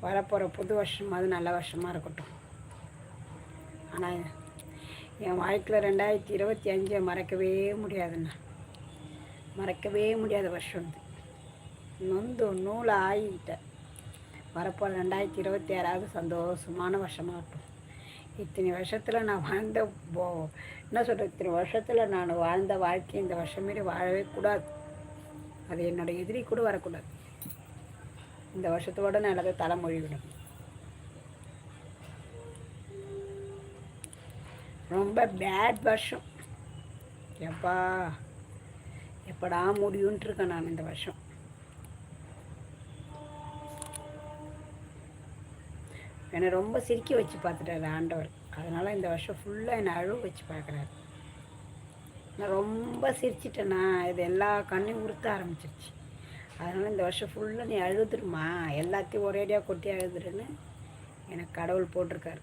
வரப்போகிற புது வருஷம் அது நல்ல வருஷமாக இருக்கட்டும். ஆனால் என் வாழ்க்கையில் 2025 மறக்கவே முடியாதுண்ணா, மறக்கவே முடியாத வருஷம் இது. நொந்து நூலை ஆகிக்கிட்டேன். வரப்போகிற 2026 சந்தோஷமான வருஷமாக இருக்கட்டும். இத்தனை வருஷத்தில் நான் வாழ்ந்த என்ன சொல்கிறது, இத்தனை வருஷத்தில் நான் வாழ்ந்த வாழ்க்கை இந்த வருஷம் மாரி வாழவே கூடாது. அது என்னோடய எதிரி கூட வரக்கூடாது. இந்த வருஷத்தோடு நான் எல்லாத்தையும் தலைமொழி விடும். ரொம்ப பேட் வருஷம். எப்படா முடியுன்ட்டு இருக்கேன் நான் இந்த வருஷம். என்னை ரொம்ப சிரிக்க வச்சு பார்த்துட்டாரு ஆண்டவர். அதனால் இந்த வருஷம் ஃபுல்லாக என்னை அழுவ வச்சு பார்க்குறாரு. நான் ரொம்ப சிரிச்சிட்டேன்னா இது எல்லா கண்ணையும் உறுத்த ஆரம்பிச்சிருச்சு. அதனால் இந்த வருஷம் ஃபுல்லாக நீ அழுதுருமா, எல்லாத்தையும் ஒரேடியாக கொட்டி அழுதுருன்னு எனக்கு கடவுள் போட்டிருக்காரு.